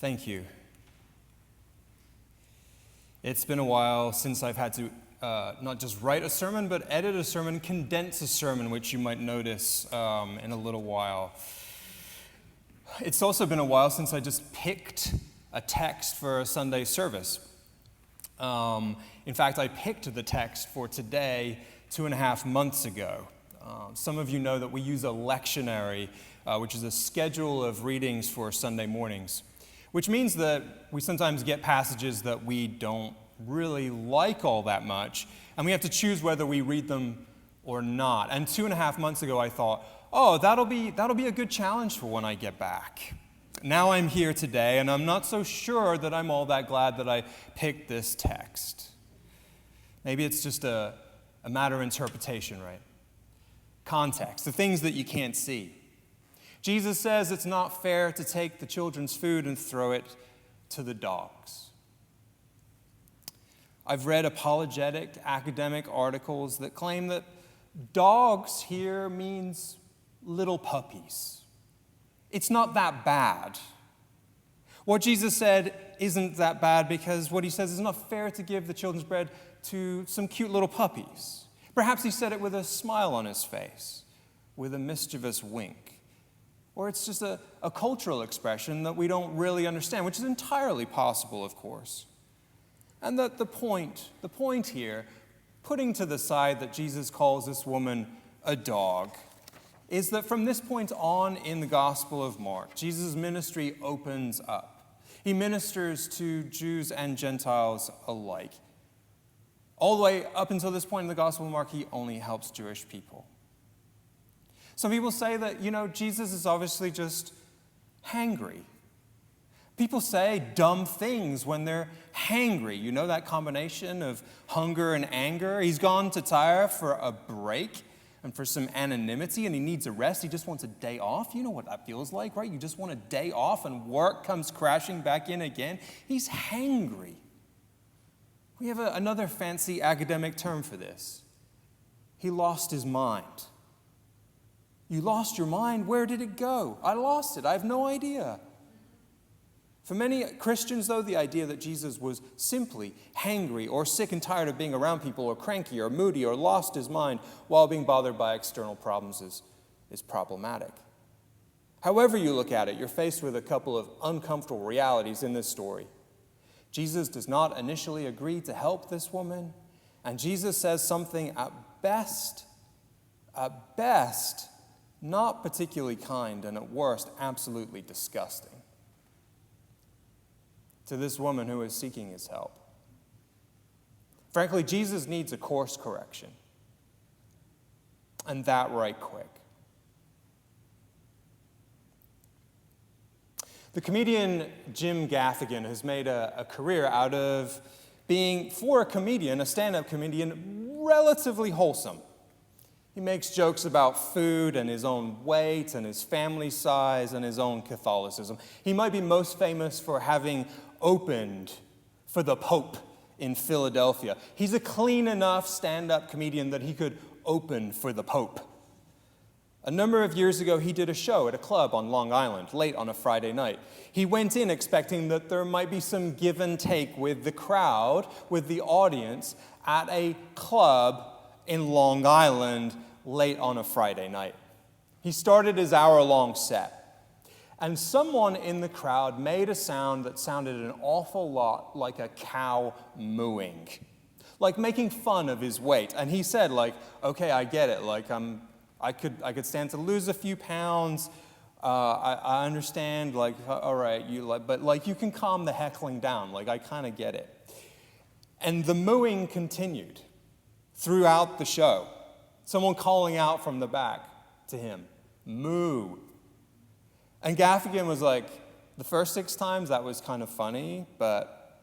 Thank you. It's been a while since I've had to not just write a sermon, but edit a sermon, condense a sermon, which you might notice in a little while. It's also been a while since I just picked a text for a Sunday service. In fact, I picked the text for today 2.5 months ago. Some of you know that we use a lectionary, which is a schedule of readings for Sunday mornings, which means that we sometimes get passages that we don't really like all that much, and we have to choose whether we read them or not. And 2.5 months ago, I thought, oh, that'll be a good challenge for when I get back. Now I'm here today, and I'm not so sure that I'm all that glad that I picked this text. Maybe it's just a matter of interpretation, right? Context, the things that you can't see. Jesus says it's not fair to take the children's food and throw it to the dogs. I've read apologetic academic articles that claim that dogs here means little puppies. It's not that bad. What Jesus said isn't that bad because what he says is not fair to give the children's bread to some cute little puppies. Perhaps he said it with a smile on his face, with a mischievous wink. Or it's just a cultural expression that we don't really understand, which is entirely possible, of course. And that the point here, putting to the side that Jesus calls this woman a dog, is that from this point on in the Gospel of Mark, Jesus' ministry opens up. He ministers to Jews and Gentiles alike. All the way up until this point in the Gospel of Mark, he only helps Jewish people. Some people say that, Jesus is obviously just hangry. People say dumb things when they're hangry. You know that combination of hunger and anger? He's gone to Tyre for a break and for some anonymity, and he needs a rest. He just wants a day off. You know what that feels like, right? You just want a day off, and work comes crashing back in again. He's hangry. We have another fancy academic term for this. He lost his mind. You lost your mind? Where did it go? I lost it. I have no idea. For many Christians, though, the idea that Jesus was simply hangry or sick and tired of being around people or cranky or moody or lost his mind while being bothered by external problems is problematic. However you look at it, you're faced with a couple of uncomfortable realities in this story. Jesus does not initially agree to help this woman, and Jesus says something at best, not particularly kind, and at worst, absolutely disgusting to this woman who is seeking his help. Frankly, Jesus needs a course correction, and that right quick. The comedian Jim Gaffigan has made a career out of being, for a comedian, a stand-up comedian, relatively wholesome. He makes jokes about food and his own weight and his family size and his own Catholicism. He might be most famous for having opened for the Pope in Philadelphia. He's a clean enough stand-up comedian that he could open for the Pope. A number of years ago, he did a show at a club on Long Island, late on a Friday night. He went in expecting that there might be some give and take with the crowd, with the audience, at a club in Long Island late on a Friday night. He started his hour-long set, and someone in the crowd made a sound that sounded an awful lot like a cow mooing, like making fun of his weight. And he said, okay, I get it, I could stand to lose a few pounds. I understand, all right, but you can calm the heckling down. I kind of get it. And the mooing continued throughout the show. Someone calling out from the back to him, moo. And Gaffigan was like, the first 6 times that was kind of funny, but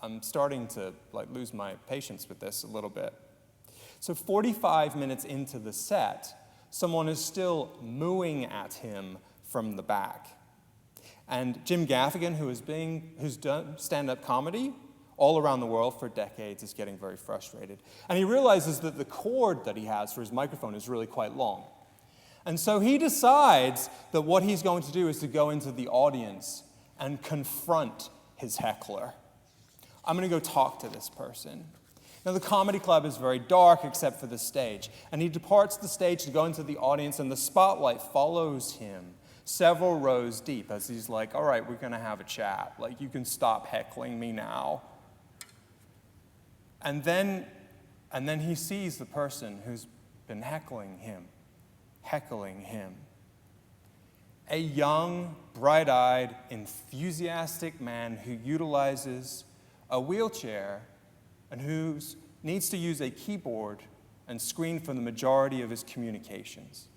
I'm starting to lose my patience with this a little bit. So 45 minutes into the set, someone is still mooing at him from the back. And Jim Gaffigan, who's done stand-up comedy all around the world for decades, is getting very frustrated. And he realizes that the cord that he has for his microphone is really quite long. And so he decides that what he's going to do is to go into the audience and confront his heckler. I'm going to go talk to this person. Now, the comedy club is very dark except for the stage, and he departs the stage to go into the audience, and the spotlight follows him several rows deep as he's like, all right, we're going to have a chat. Like, you can stop heckling me now. And then he sees the person who's been heckling him. A young, bright-eyed, enthusiastic man who utilizes a wheelchair and who needs to use a keyboard and screen for the majority of his communications.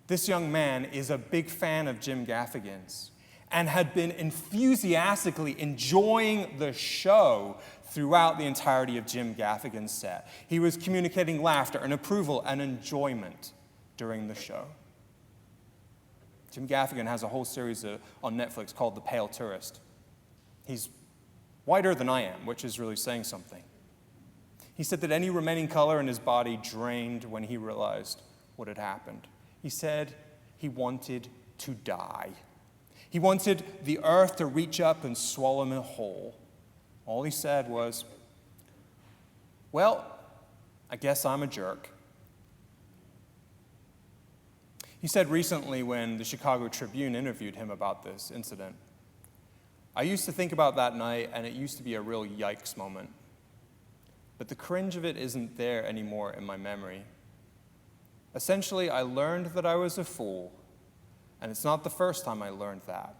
This young man is a big fan of Jim Gaffigan's and had been enthusiastically enjoying the show throughout the entirety of Jim Gaffigan's set. He was communicating laughter and approval and enjoyment during the show. Jim Gaffigan has a whole series on Netflix called The Pale Tourist. He's whiter than I am, which is really saying something. He said that any remaining color in his body drained when he realized what had happened. He said he wanted to die. He wanted the earth to reach up and swallow him whole. All he said was, well, I guess I'm a jerk. He said recently when the Chicago Tribune interviewed him about this incident, I used to think about that night, and it used to be a real yikes moment. But the cringe of it isn't there anymore in my memory. Essentially, I learned that I was a fool, and it's not the first time I learned that.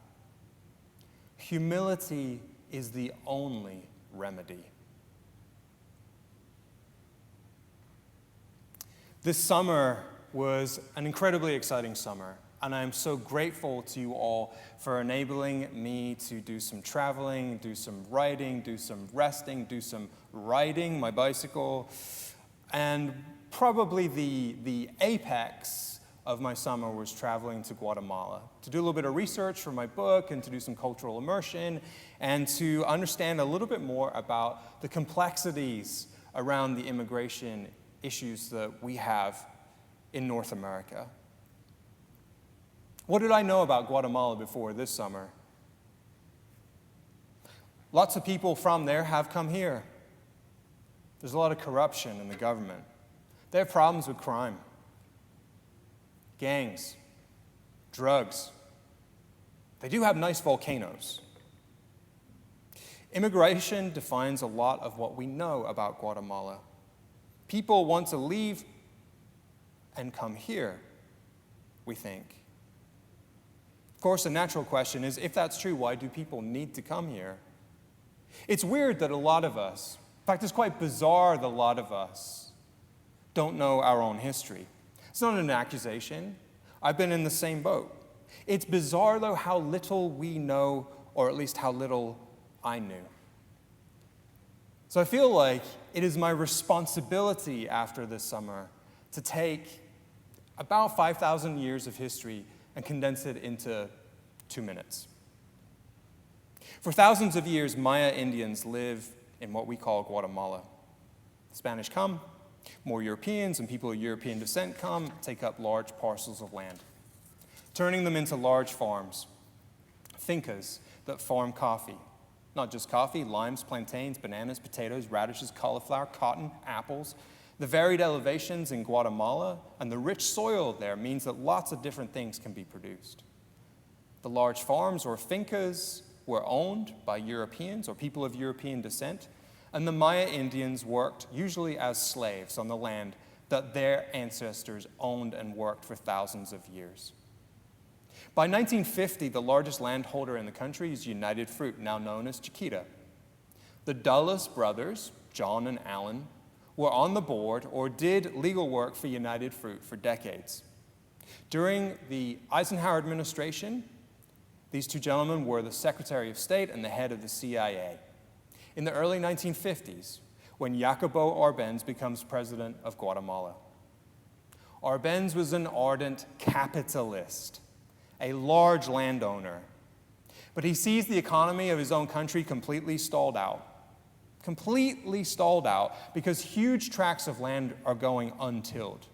Humility is the only remedy. This summer was an incredibly exciting summer, and I am so grateful to you all for enabling me to do some traveling, do some writing, do some resting, do some riding my bicycle, and probably the apex of my summer was traveling to Guatemala to do a little bit of research for my book and to do some cultural immersion and to understand a little bit more about the complexities around the immigration issues that we have in North America. What did I know about Guatemala before this summer? Lots of people from there have come here. There's a lot of corruption in the government. They have problems with crime, gangs, drugs. They do have nice volcanoes. Immigration defines a lot of what we know about Guatemala. People want to leave and come here, we think. Of course, the natural question is, if that's true, why do people need to come here? It's weird that a lot of us, in fact, it's quite bizarre that a lot of us don't know our own history. It's not an accusation. I've been in the same boat. It's bizarre, though, how little we know, or at least how little I knew. So I feel like it is my responsibility after this summer to take about 5,000 years of history and condense it into 2 minutes. For thousands of years, Maya Indians live in what we call Guatemala. The Spanish come, more Europeans and people of European descent come, take up large parcels of land, turning them into large farms, fincas that farm coffee. Not just coffee, limes, plantains, bananas, potatoes, radishes, cauliflower, cotton, apples. The varied elevations in Guatemala and the rich soil there means that lots of different things can be produced. The large farms or fincas were owned by Europeans or people of European descent, and the Maya Indians worked usually as slaves on the land that their ancestors owned and worked for thousands of years. By 1950, the largest landholder in the country is United Fruit, now known as Chiquita. The Dulles brothers, John and Alan, were on the board or did legal work for United Fruit for decades. During the Eisenhower administration, these two gentlemen were the Secretary of State and the head of the CIA. In the early 1950s, when Jacobo Arbenz becomes president of Guatemala. Arbenz was an ardent capitalist, a large landowner, but he sees the economy of his own country completely stalled out because huge tracts of land are going untilled.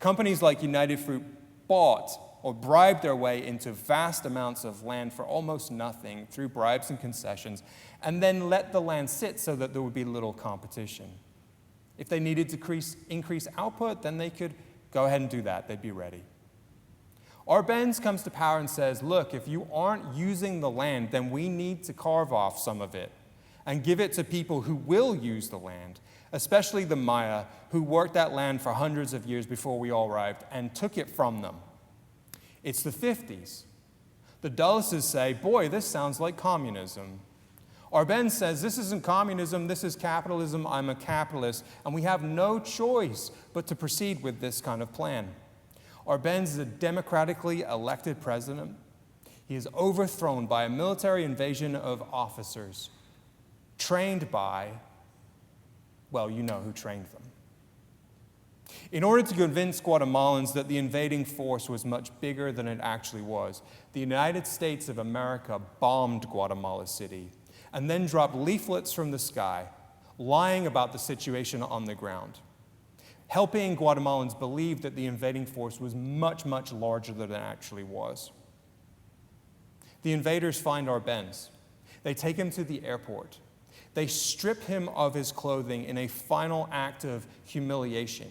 Companies like United Fruit bought or bribed their way into vast amounts of land for almost nothing through bribes and concessions, and then let the land sit so that there would be little competition. If they needed to increase output, then they could go ahead and do that. They'd be ready. Arbenz comes to power and says, look, if you aren't using the land, then we need to carve off some of it and give it to people who will use the land, especially the Maya, who worked that land for hundreds of years before we all arrived and took it from them. It's the 50s. The Dulles say, boy, this sounds like communism. Arbenz says, this isn't communism, this is capitalism, I'm a capitalist, and we have no choice but to proceed with this kind of plan. Arbenz is a democratically elected president. He is overthrown by a military invasion of officers trained by, well, you know who trained them. In order to convince Guatemalans that the invading force was much bigger than it actually was, the United States of America bombed Guatemala City and then dropped leaflets from the sky, lying about the situation on the ground, helping Guatemalans believe that the invading force was much, much larger than it actually was. The invaders find Arbenz. They take him to the airport. They strip him of his clothing in a final act of humiliation,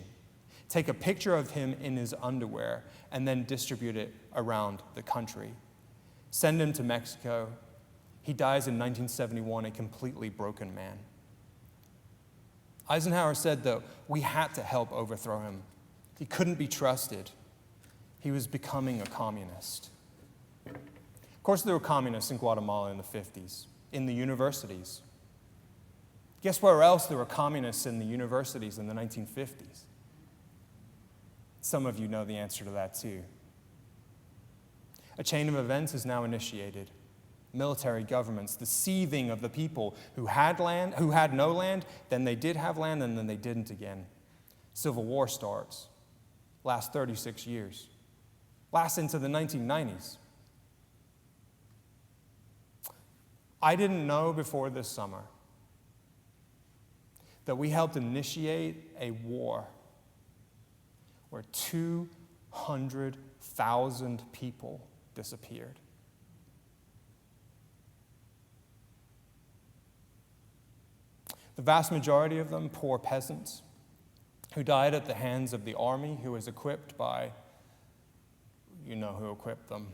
take a picture of him in his underwear, and then distribute it around the country. Send him to Mexico. He dies in 1971, a completely broken man. Eisenhower said that we had to help overthrow him. He couldn't be trusted. He was becoming a communist. Of course, there were communists in Guatemala in the 50s, in the universities. Guess where else there were communists in the universities in the 1950s? Some of you know the answer to that too. A chain of events is now initiated. Military governments, the seething of the people who had no land, then they did have land, and then they didn't again. Civil war starts, lasts 36 years, lasts into the 1990s. I didn't know before this summer that we helped initiate a war where 200,000 people disappeared. The vast majority of them, poor peasants, who died at the hands of the army, who was equipped by, you know who equipped them.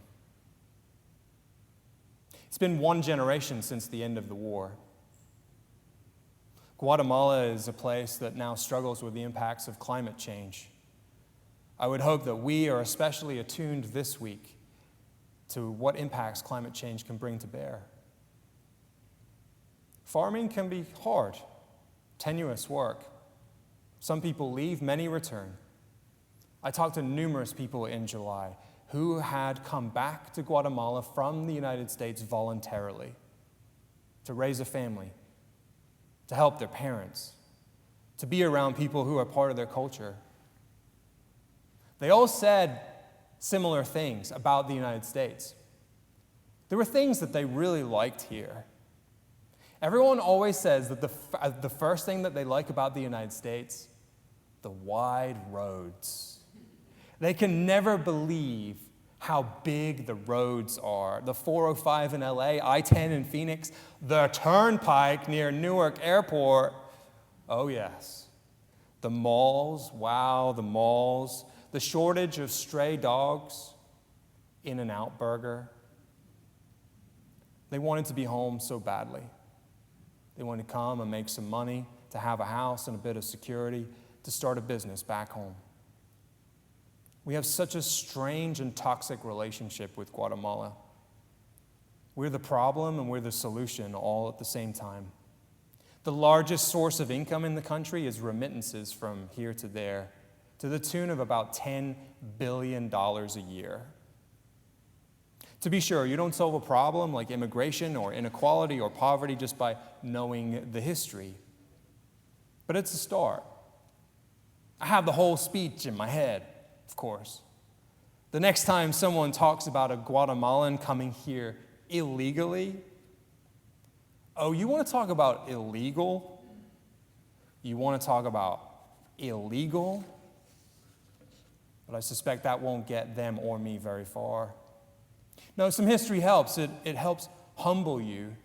It's been one generation since the end of the war. Guatemala is a place that now struggles with the impacts of climate change. I would hope that we are especially attuned this week to what impacts climate change can bring to bear. Farming can be hard, tenuous work. Some people leave, many return. I talked to numerous people in July who had come back to Guatemala from the United States voluntarily to raise a family, to help their parents, to be around people who are part of their culture. They all said similar things about the United States. There were things that they really liked here. Everyone always says that the first thing that they like about the United States, the wide roads. They can never believe how big the roads are. The 405 in LA, I-10 in Phoenix, the Turnpike near Newark Airport. Oh yes. The malls, wow, the malls. The shortage of stray dogs, In-N-Out Burger. They wanted to be home so badly. They wanted to come and make some money, to have a house and a bit of security, to start a business back home. We have such a strange and toxic relationship with Guatemala. We're the problem and we're the solution all at the same time. The largest source of income in the country is remittances from here to there, to the tune of about $10 billion a year. To be sure, you don't solve a problem like immigration or inequality or poverty just by knowing the history. But it's a start. I have the whole speech in my head, of course. The next time someone talks about a Guatemalan coming here illegally, oh, you want to talk about illegal? You want to talk about illegal? but I suspect that won't get them or me very far. No, some history helps. It helps humble you.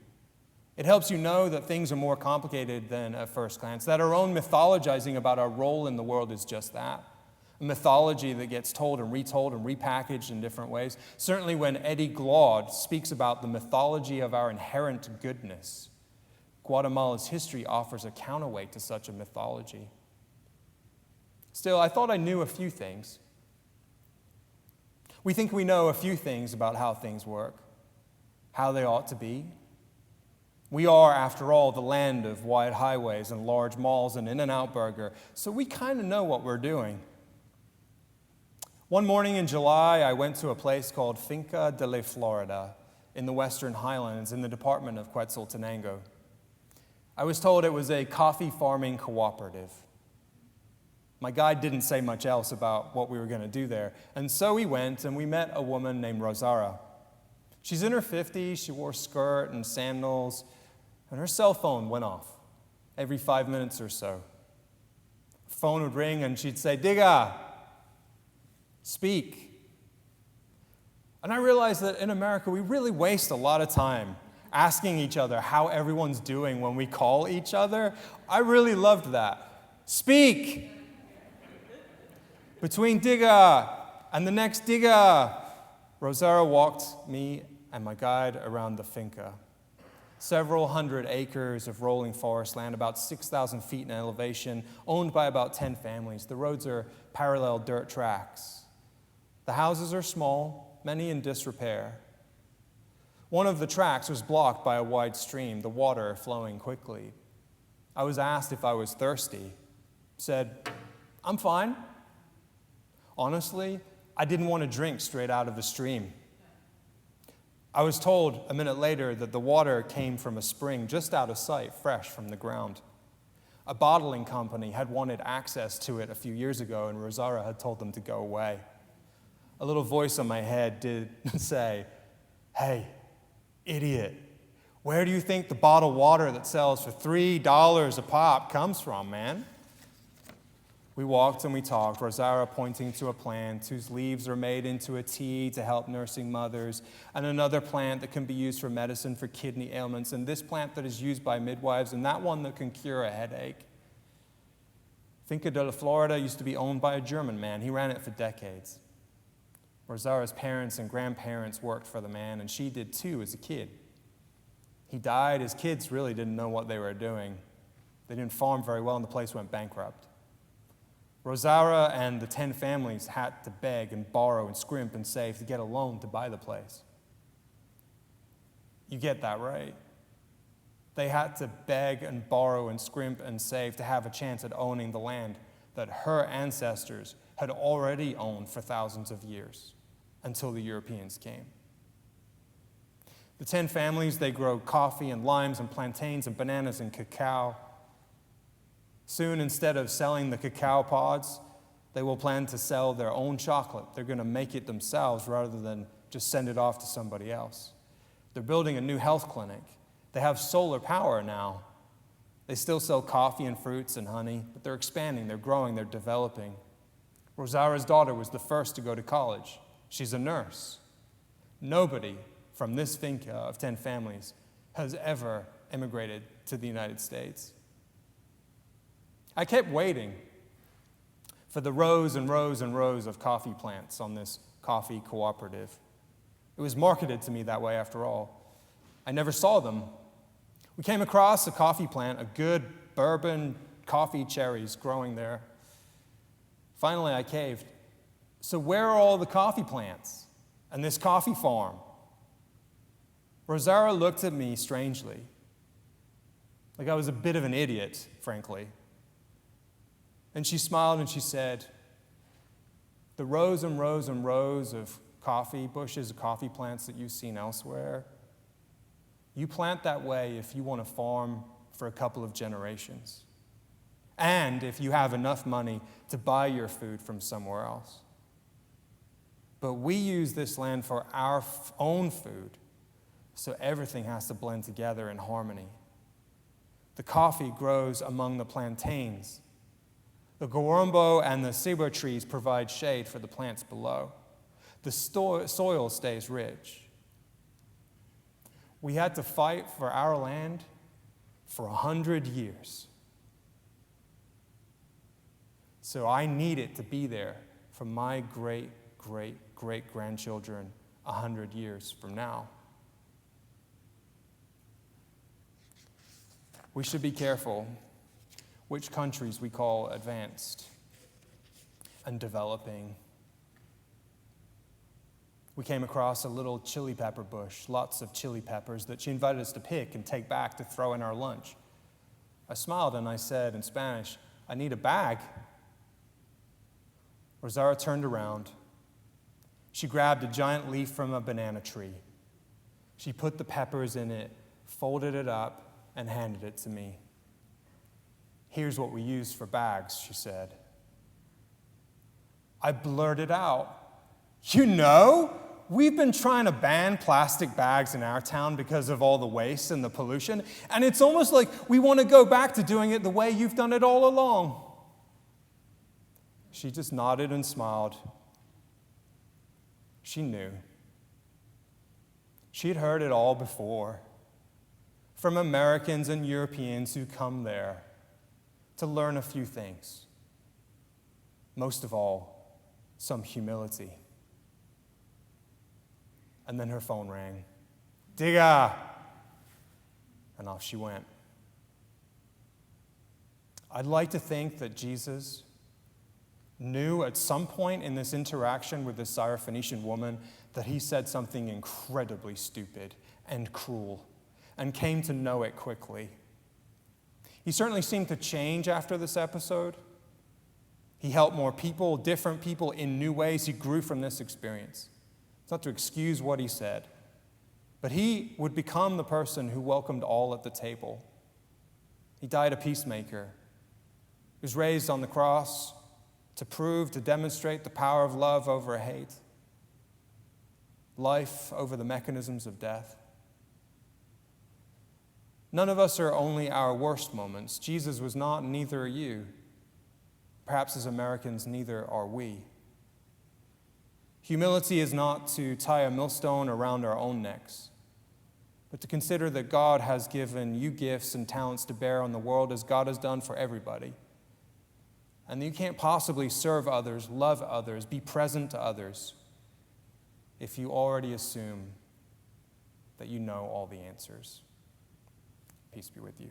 It helps you know that things are more complicated than at first glance, that our own mythologizing about our role in the world is just that. A mythology that gets told and retold and repackaged in different ways. Certainly when Eddie Glaude speaks about the mythology of our inherent goodness, Guatemala's history offers a counterweight to such a mythology. Still, I thought I knew a few things. We think we know a few things about how things work, how they ought to be. We are, after all, the land of wide highways and large malls and In-N-Out Burger, so we kind of know what we're doing. One morning in July, I went to a place called Finca de la Florida in the Western Highlands in the department of Quetzaltenango. I was told it was a coffee farming cooperative. My guide didn't say much else about what we were going to do there, and so we went and we met a woman named Rosara. She's in her 50s, she wore a skirt and sandals, and her cell phone went off every 5 minutes or so. The phone would ring and she'd say, "Diga, speak." And I realized that in America we really waste a lot of time asking each other how everyone's doing when we call each other. I really loved that. Speak! Between Diga and the next Diga, Rosara walked me and my guide around the finca. Several hundred acres of rolling forest land, about 6,000 feet in elevation, owned by about 10 families. The roads are parallel dirt tracks. The houses are small, many in disrepair. One of the tracks was blocked by a wide stream, the water flowing quickly. I was asked if I was thirsty. Said, "I'm fine." Honestly, I didn't want to drink straight out of the stream. I was told a minute later that the water came from a spring just out of sight, fresh from the ground. A bottling company had wanted access to it a few years ago, and Rosara had told them to go away. A little voice in my head did say, "Hey, idiot, where do you think the bottled water that sells for $3 a pop comes from, man?" We walked and we talked, Rosara pointing to a plant whose leaves are made into a tea to help nursing mothers, and another plant that can be used for medicine for kidney ailments, and this plant that is used by midwives, and that one that can cure a headache. Finca de la Florida used to be owned by a German man. He ran it for decades. Rosara's parents and grandparents worked for the man, and she did too as a kid. He died. His kids really didn't know what they were doing. They didn't farm very well, and the place went bankrupt. Rosara and the 10 families had to beg and borrow and scrimp and save to get a loan to buy the place. You get that right. They had to beg and borrow and scrimp and save to have a chance at owning the land that her ancestors had already owned for thousands of years until the Europeans came. The 10 families, they grow coffee and limes and plantains and bananas and cacao. Soon, instead of selling the cacao pods, they will plan to sell their own chocolate. They're going to make it themselves rather than just send it off to somebody else. They're building a new health clinic. They have solar power now. They still sell coffee and fruits and honey, but they're expanding, they're growing, they're developing. Rosara's daughter was the first to go to college. She's a nurse. Nobody from this finca of 10 families has ever immigrated to the United States. I kept waiting for the rows and rows and rows of coffee plants on this coffee cooperative. It was marketed to me that way after all. I never saw them. We came across a coffee plant, a good bourbon coffee cherries growing there. Finally, I caved. "So where are all the coffee plants and this coffee farm?" Rosara looked at me strangely, like I was a bit of an idiot, frankly. And she smiled and she said, "The rows and rows and rows of coffee bushes, coffee plants that you've seen elsewhere, you plant that way if you want to farm for a couple of generations. And if you have enough money to buy your food from somewhere else. But we use this land for our own food, so everything has to blend together in harmony. The coffee grows among the plantains. The gorombo and the ceiba trees provide shade for the plants below. The soil stays rich. We had to fight for our land for 100 years. So I need it to be there for my great-great-great-grandchildren 100 years from now. We should be careful which countries we call advanced and developing. We came across a little chili pepper bush, lots of chili peppers that she invited us to pick and take back to throw in our lunch. I smiled and I said in Spanish, "I need a bag." Rosaura turned around. She grabbed a giant leaf from a banana tree. She put the peppers in it, folded it up, and handed it to me. "Here's what we use for bags," she said. I blurted out, "You know, we've been trying to ban plastic bags in our town because of all the waste and the pollution, and it's almost like we want to go back to doing it the way you've done it all along." She just nodded and smiled. She knew. She'd heard it all before, from Americans and Europeans who come there to learn a few things. Most of all, some humility. And then her phone rang. "Diga!" And off she went. I'd like to think that Jesus knew at some point in this interaction with this Syrophoenician woman that he said something incredibly stupid and cruel, and came to know it quickly. He certainly seemed to change after this episode. He helped more people, different people, in new ways. He grew from this experience. It's not to excuse what he said, but he would become the person who welcomed all at the table. He died a peacemaker. He was raised on the cross to demonstrate the power of love over hate, life over the mechanisms of death. None of us are only our worst moments. Jesus was not, and neither are you. Perhaps as Americans, neither are we. Humility is not to tie a millstone around our own necks, but to consider that God has given you gifts and talents to bear on the world as God has done for everybody. And you can't possibly serve others, love others, be present to others if you already assume that you know all the answers. Peace be with you.